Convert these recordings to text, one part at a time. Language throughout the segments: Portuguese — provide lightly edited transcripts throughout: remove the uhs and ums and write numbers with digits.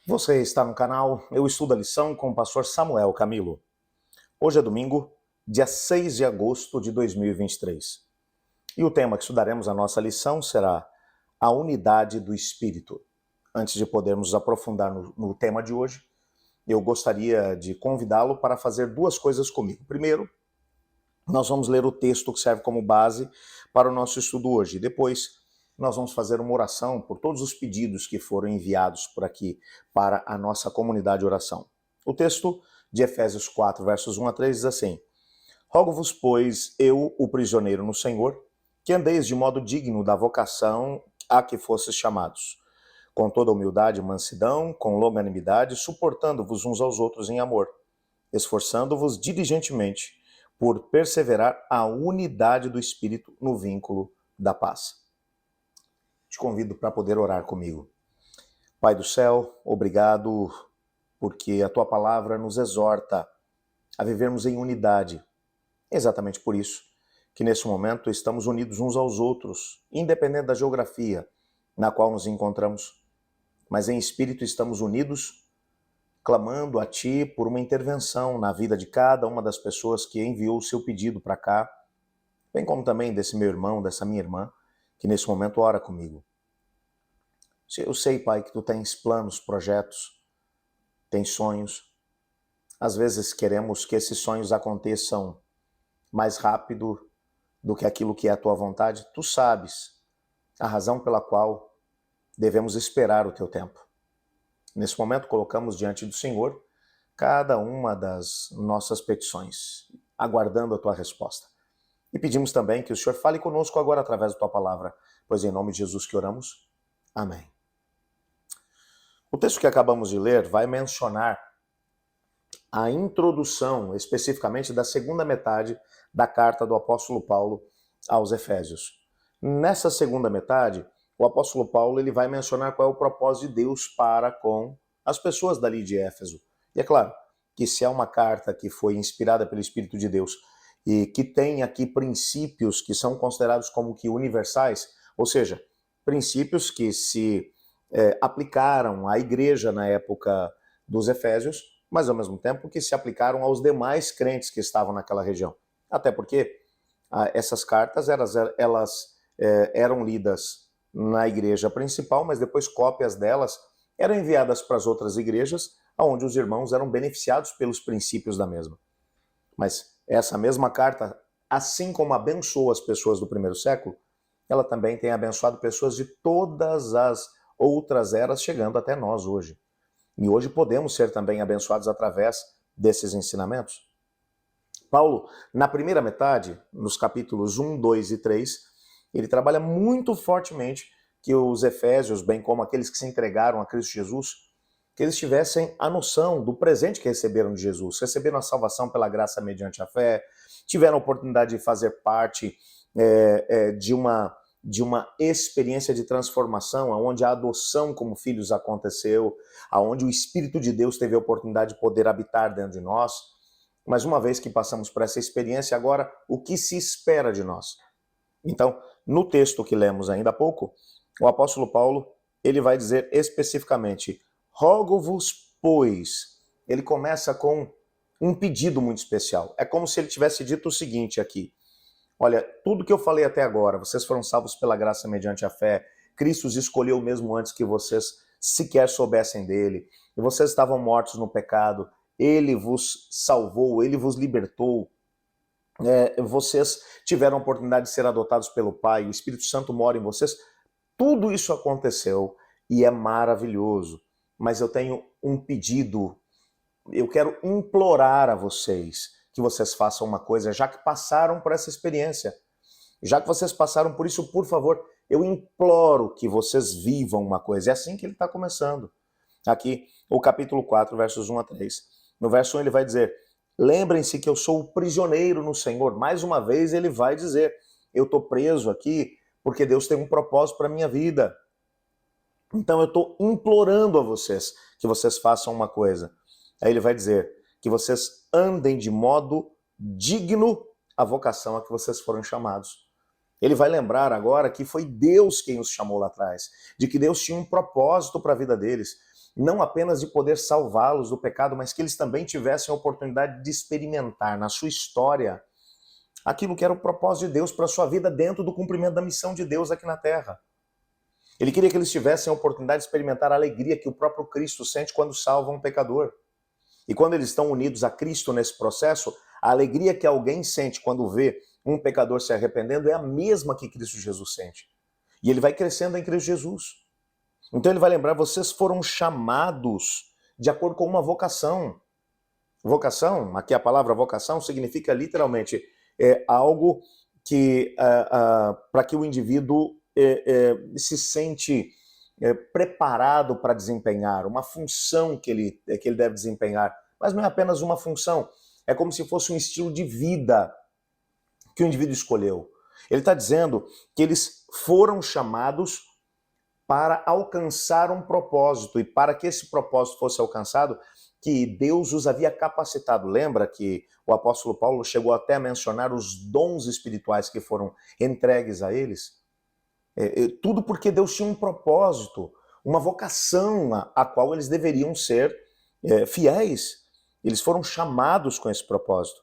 Você está no canal Eu Estudo a Lição com o pastor Samuel Camilo. Hoje é domingo, dia 6 de agosto de 2023. E o tema que estudaremos a nossa lição será a unidade do Espírito. Antes de podermos nos aprofundar no tema de hoje, eu gostaria de convidá-lo para fazer duas coisas comigo. Primeiro, nós vamos ler o texto que serve como base para o nosso estudo hoje. Depois, nós vamos fazer uma oração por todos os pedidos que foram enviados por aqui para a nossa comunidade de oração. O texto de Efésios 4, versos 1 a 3 diz assim: Rogo-vos, pois, eu, o prisioneiro no Senhor, que andeis de modo digno da vocação a que fostes chamados, com toda humildade e mansidão, com longanimidade, suportando-vos uns aos outros em amor, esforçando-vos diligentemente por perseverar a unidade do Espírito no vínculo da paz. Te convido para poder orar comigo. Pai do céu, obrigado porque a tua palavra nos exorta a vivermos em unidade. É exatamente por isso que nesse momento estamos unidos uns aos outros, independente da geografia na qual nos encontramos, mas em espírito estamos unidos, clamando a Ti por uma intervenção na vida de cada uma das pessoas que enviou o seu pedido para cá, bem como também desse meu irmão, dessa minha irmã, que nesse momento ora comigo. Eu sei, Pai, que Tu tens planos, projetos, tens sonhos. Às vezes queremos que esses sonhos aconteçam mais rápido do que aquilo que é a Tua vontade. Tu sabes a razão pela qual devemos esperar o Teu tempo. Nesse momento, colocamos diante do Senhor cada uma das nossas petições, aguardando a Tua resposta. E pedimos também que o Senhor fale conosco agora através da Tua palavra, pois em nome de Jesus que oramos. Amém. O texto que acabamos de ler vai mencionar a introdução, especificamente, da segunda metade da carta do apóstolo Paulo aos Efésios. Nessa segunda metade, o apóstolo Paulo ele vai mencionar qual é o propósito de Deus para com as pessoas dali de Éfeso. E é claro que se é uma carta que foi inspirada pelo Espírito de Deus e que tem aqui princípios que são considerados como que universais, ou seja, princípios que se aplicaram à igreja na época dos Efésios, mas ao mesmo tempo que se aplicaram aos demais crentes que estavam naquela região. Até porque essas cartas elas eram lidas na igreja principal, mas depois cópias delas eram enviadas para as outras igrejas, onde os irmãos eram beneficiados pelos princípios da mesma. Mas essa mesma carta, assim como abençoou as pessoas do primeiro século, ela também tem abençoado pessoas de todas as outras eras, chegando até nós hoje. E hoje podemos ser também abençoados através desses ensinamentos. Paulo, na primeira metade, nos capítulos 1, 2 e 3, ele trabalha muito fortemente que os efésios, bem como aqueles que se entregaram a Cristo Jesus, que eles tivessem a noção do presente que receberam de Jesus, receberam a salvação pela graça mediante a fé, tiveram a oportunidade de fazer parte de uma experiência de transformação, onde a adoção como filhos aconteceu, onde o Espírito de Deus teve a oportunidade de poder habitar dentro de nós. Mas uma vez que passamos por essa experiência, agora, o que se espera de nós? Então, no texto que lemos ainda há pouco, o apóstolo Paulo, ele vai dizer especificamente, rogo-vos, pois. Ele começa com um pedido muito especial. É como se ele tivesse dito o seguinte aqui: olha, tudo que eu falei até agora, vocês foram salvos pela graça mediante a fé, Cristo os escolheu mesmo antes que vocês sequer soubessem dele, e vocês estavam mortos no pecado, ele vos salvou, ele vos libertou, vocês tiveram a oportunidade de ser adotados pelo Pai, o Espírito Santo mora em vocês. Tudo isso aconteceu e é maravilhoso, mas eu tenho um pedido, eu quero implorar a vocês que vocês façam uma coisa, já que passaram por essa experiência, já que vocês passaram por isso, por favor, eu imploro que vocês vivam uma coisa. É assim que ele está começando. Aqui, o capítulo 4, versos 1 a 3. No verso 1 ele vai dizer, lembrem-se que eu sou o prisioneiro no Senhor. Mais uma vez ele vai dizer, eu estou preso aqui porque Deus tem um propósito para a minha vida. Então eu estou implorando a vocês que vocês façam uma coisa. Aí ele vai dizer que vocês andem de modo digno à vocação a que vocês foram chamados. Ele vai lembrar agora que foi Deus quem os chamou lá atrás, de que Deus tinha um propósito para a vida deles, não apenas de poder salvá-los do pecado, mas que eles também tivessem a oportunidade de experimentar na sua história aquilo que era o propósito de Deus para a sua vida dentro do cumprimento da missão de Deus aqui na Terra. Ele queria que eles tivessem a oportunidade de experimentar a alegria que o próprio Cristo sente quando salva um pecador. E quando eles estão unidos a Cristo nesse processo, a alegria que alguém sente quando vê um pecador se arrependendo é a mesma que Cristo Jesus sente. E ele vai crescendo em Cristo Jesus. Então ele vai lembrar, vocês foram chamados de acordo com uma vocação. Vocação, aqui a palavra vocação significa literalmente algo que para que o indivíduo se sente preparado para desempenhar, uma função que ele deve desempenhar. Mas não é apenas uma função, é como se fosse um estilo de vida que o indivíduo escolheu. Ele está dizendo que eles foram chamados para alcançar um propósito, e para que esse propósito fosse alcançado, que Deus os havia capacitado. Lembra que o apóstolo Paulo chegou até a mencionar os dons espirituais que foram entregues a eles? Tudo porque Deus tinha um propósito, uma vocação a qual eles deveriam ser fiéis. Eles foram chamados com esse propósito.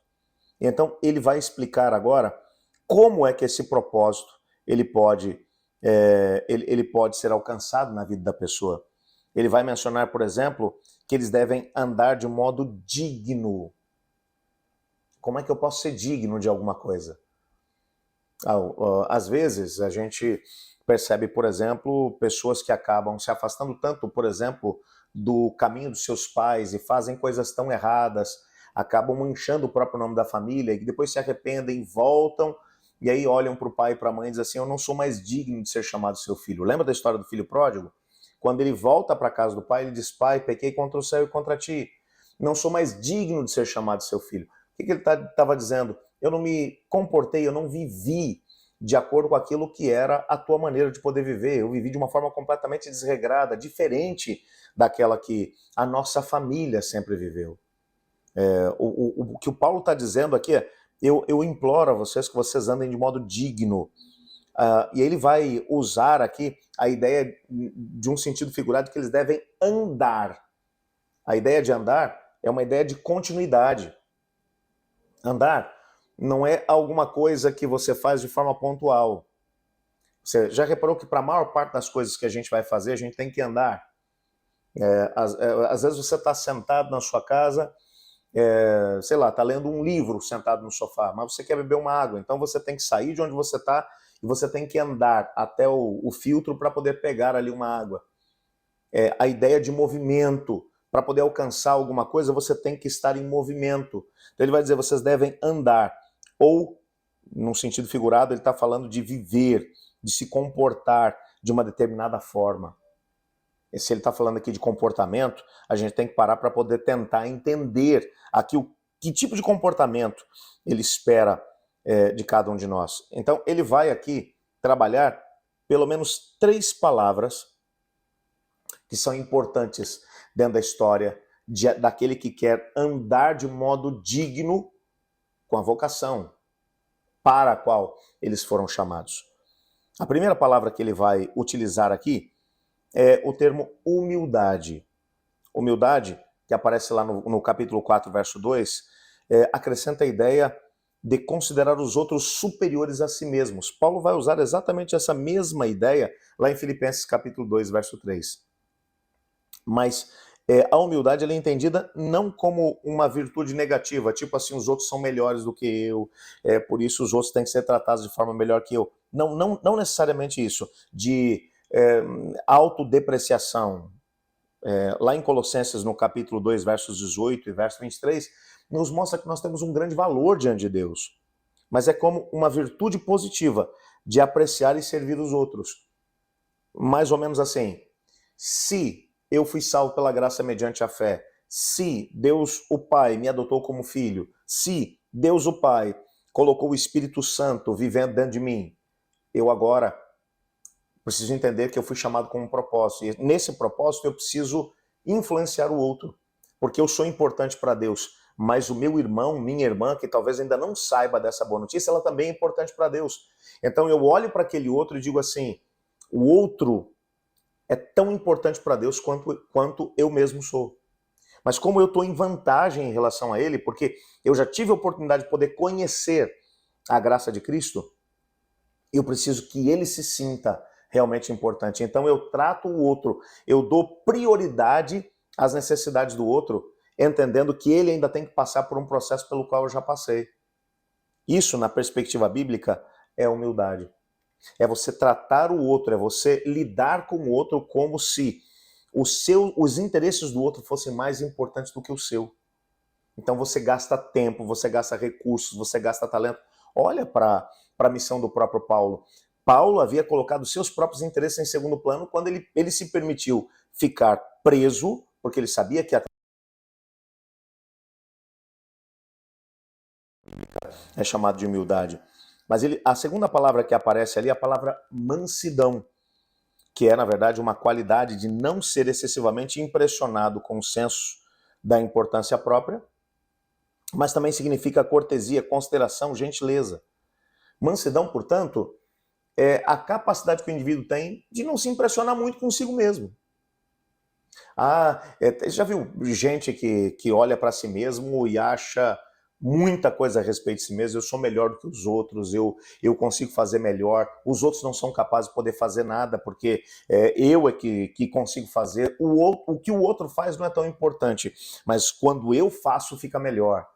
Então ele vai explicar agora como é que esse propósito ele pode ser alcançado na vida da pessoa. Ele vai mencionar, por exemplo, que eles devem andar de modo digno. Como é que eu posso ser digno de alguma coisa? Às vezes a gente percebe, por exemplo, pessoas que acabam se afastando tanto, por exemplo, do caminho dos seus pais e fazem coisas tão erradas, acabam manchando o próprio nome da família e depois se arrependem, voltam e aí olham para o pai e para a mãe e dizem assim, eu não sou mais digno de ser chamado seu filho. Lembra da história do filho pródigo? Quando ele volta para a casa do pai, ele diz, pai, pequei contra o céu e contra ti. Não sou mais digno de ser chamado seu filho. O que ele estava dizendo? Eu não me comportei, eu não vivi de acordo com aquilo que era a tua maneira de poder viver. Eu vivi de uma forma completamente desregrada, diferente daquela que a nossa família sempre viveu. O que o Paulo está dizendo aqui é, eu imploro a vocês que vocês andem de modo digno. E ele vai usar aqui a ideia de um sentido figurado que eles devem andar. A ideia de andar é uma ideia de continuidade. Andar não é alguma coisa que você faz de forma pontual. Você já reparou que para a maior parte das coisas que a gente vai fazer, a gente tem que andar? Às vezes você está sentado na sua casa, sei lá, está lendo um livro sentado no sofá, mas você quer beber uma água, então você tem que sair de onde você está e você tem que andar até o filtro para poder pegar ali uma água. A ideia de movimento. Para poder alcançar alguma coisa, você tem que estar em movimento. Então ele vai dizer, vocês devem andar. Ou, num sentido figurado, ele está falando de viver, de se comportar de uma determinada forma. E se ele está falando aqui de comportamento, a gente tem que parar para poder tentar entender aqui que tipo de comportamento ele espera de cada um de nós. Então, ele vai aqui trabalhar pelo menos 3 palavras que são importantes dentro da história daquele que quer andar de modo digno com a vocação para a qual eles foram chamados. A primeira palavra que ele vai utilizar aqui é o termo humildade. Humildade, que aparece lá no capítulo 4, verso 2, acrescenta a ideia de considerar os outros superiores a si mesmos. Paulo vai usar exatamente essa mesma ideia lá em Filipenses capítulo 2, verso 3. Mas a humildade ela é entendida não como uma virtude negativa, tipo assim, os outros são melhores do que eu, por isso os outros têm que ser tratados de forma melhor que eu. Não necessariamente isso, de autodepreciação. Lá em Colossenses, no capítulo 2, versos 18 e verso 23, nos mostra que nós temos um grande valor diante de Deus. Mas é como uma virtude positiva de apreciar e servir os outros. Mais ou menos assim, se eu fui salvo pela graça mediante a fé, se Deus o Pai me adotou como filho, se Deus o Pai colocou o Espírito Santo vivendo dentro de mim, eu agora preciso entender que eu fui chamado com um propósito. E nesse propósito eu preciso influenciar o outro, porque eu sou importante para Deus, mas o meu irmão, minha irmã, que talvez ainda não saiba dessa boa notícia, ela também é importante para Deus. Então eu olho para aquele outro e digo assim, o outro é tão importante para Deus quanto eu mesmo sou. Mas como eu estou em vantagem em relação a ele, porque eu já tive a oportunidade de poder conhecer a graça de Cristo, eu preciso que ele se sinta realmente importante. Então eu trato o outro, eu dou prioridade às necessidades do outro, entendendo que ele ainda tem que passar por um processo pelo qual eu já passei. Isso, na perspectiva bíblica, é humildade. É você tratar o outro, é você lidar com o outro como se os interesses do outro fossem mais importantes do que o seu. Então você gasta tempo, você gasta recursos, você gasta talento. Olha para a missão do próprio Paulo. Paulo havia colocado seus próprios interesses em segundo plano quando ele se permitiu ficar preso, porque ele sabia que é chamado de humildade. Mas a segunda palavra que aparece ali é a palavra mansidão, que é, na verdade, uma qualidade de não ser excessivamente impressionado com o senso da importância própria, mas também significa cortesia, consideração, gentileza. Mansidão, portanto, é a capacidade que o indivíduo tem de não se impressionar muito consigo mesmo. Já viu gente que olha para si mesmo e acha muita coisa a respeito de si mesmo? Eu sou melhor do que os outros, eu consigo fazer melhor, os outros não são capazes de poder fazer nada, porque eu é que consigo fazer, o que o outro faz não é tão importante, mas quando eu faço fica melhor.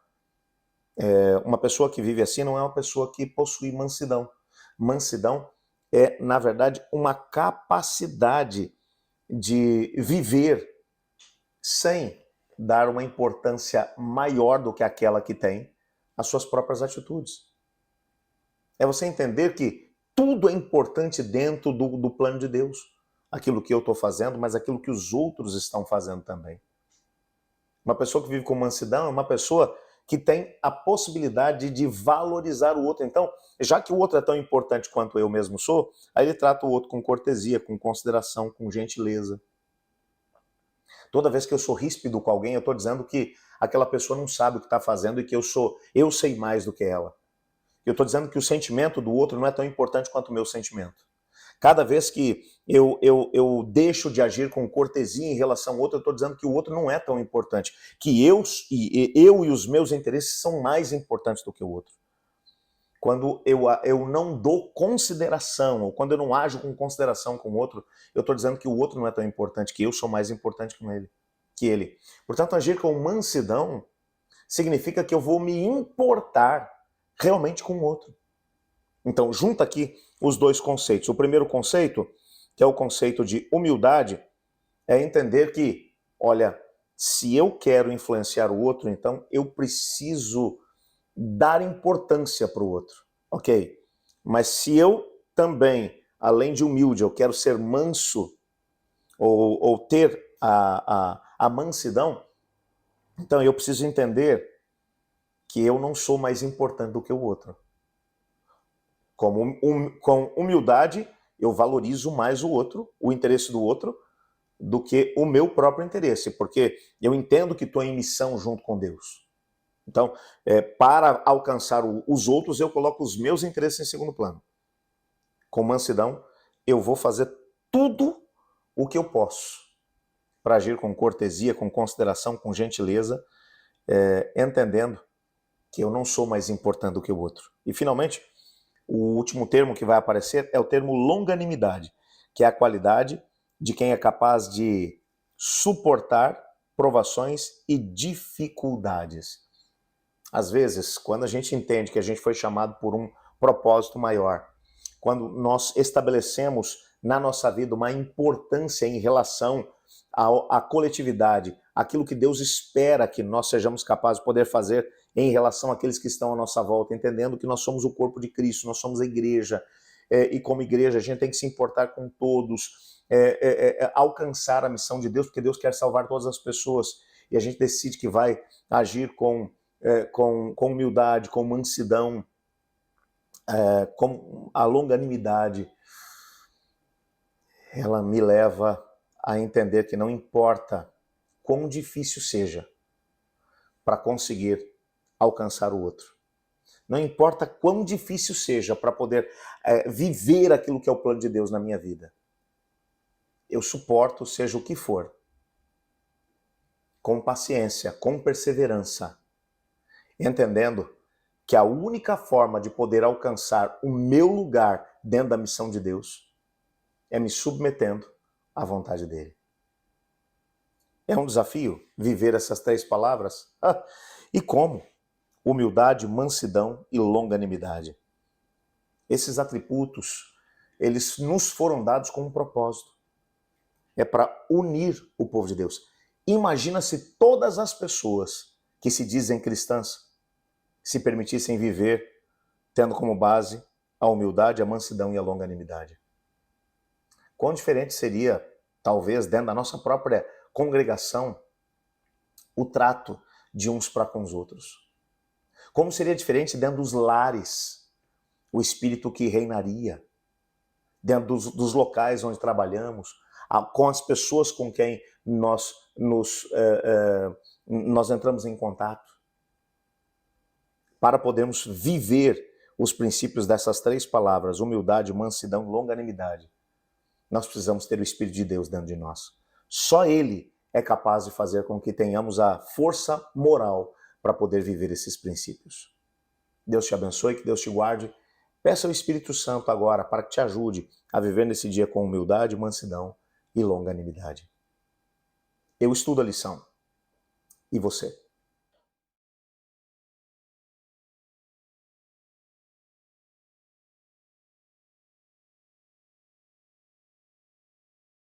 Uma pessoa que vive assim não é uma pessoa que possui mansidão. Mansidão é, na verdade, uma capacidade de viver sem dar uma importância maior do que aquela que tem às suas próprias atitudes. É você entender que tudo é importante dentro do plano de Deus. Aquilo que eu estou fazendo, mas aquilo que os outros estão fazendo também. Uma pessoa que vive com mansidão é uma pessoa que tem a possibilidade de valorizar o outro. Então, já que o outro é tão importante quanto eu mesmo sou, aí ele trata o outro com cortesia, com consideração, com gentileza. Toda vez que eu sou ríspido com alguém, eu estou dizendo que aquela pessoa não sabe o que está fazendo e que eu sei mais do que ela. Eu estou dizendo que o sentimento do outro não é tão importante quanto o meu sentimento. Cada vez que eu deixo de agir com cortesia em relação ao outro, eu estou dizendo que o outro não é tão importante, que eu e os meus interesses são mais importantes do que o outro. Quando eu não dou consideração, ou quando eu não ajo com consideração com o outro, eu estou dizendo que o outro não é tão importante, que eu sou mais importante que ele. Portanto, agir com mansidão significa que eu vou me importar realmente com o outro. Então, junta aqui os dois conceitos. O primeiro conceito, que é o conceito de humildade, é entender que, olha, se eu quero influenciar o outro, então eu preciso dar importância para o outro, ok? Mas se eu também, além de humilde, eu quero ser manso ou ter a mansidão, então eu preciso entender que eu não sou mais importante do que o outro. Com humildade, eu valorizo mais o outro, o interesse do outro, do que o meu próprio interesse, porque eu entendo que estou em missão junto com Deus. Então, para alcançar os outros, eu coloco os meus interesses em segundo plano. Com mansidão, eu vou fazer tudo o que eu posso para agir com cortesia, com consideração, com gentileza, entendendo que eu não sou mais importante do que o outro. E, finalmente, o último termo que vai aparecer é o termo longanimidade, que é a qualidade de quem é capaz de suportar provações e dificuldades. Às vezes, quando a gente entende que a gente foi chamado por um propósito maior, quando nós estabelecemos na nossa vida uma importância em relação à coletividade, aquilo que Deus espera que nós sejamos capazes de poder fazer em relação àqueles que estão à nossa volta, entendendo que nós somos o corpo de Cristo, nós somos a igreja, e como igreja a gente tem que se importar com todos, alcançar a missão de Deus, porque Deus quer salvar todas as pessoas, e a gente decide que vai agir com humildade, com mansidão, com a longanimidade. Ela me leva a entender que não importa quão difícil seja para conseguir alcançar o outro. Não importa quão difícil seja para poder viver aquilo que é o plano de Deus na minha vida. eu suporto seja o que for, com paciência, com perseverança, entendendo que a única forma de poder alcançar o meu lugar dentro da missão de Deus é me submetendo à vontade dele. É um desafio viver essas 3 palavras? E como? Humildade, mansidão e longanimidade. Esses atributos, eles nos foram dados com um propósito. É para unir o povo de Deus. Imagina se todas as pessoas que se dizem cristãs se permitissem viver tendo como base a humildade, a mansidão e a longanimidade. Quão diferente seria, talvez, dentro da nossa própria congregação, o trato de uns para com os outros. Como seria diferente dentro dos lares, o espírito que reinaria, dentro dos locais onde trabalhamos, com as pessoas com quem nós entramos em contato, para podermos viver os princípios dessas 3 palavras, humildade, mansidão, longanimidade. Nós precisamos ter o Espírito de Deus dentro de nós. Só Ele é capaz de fazer com que tenhamos a força moral para poder viver esses princípios. Deus te abençoe, que Deus te guarde. Peça ao Espírito Santo agora para que te ajude a viver nesse dia com humildade, mansidão e longanimidade. Eu estudo a lição. E você?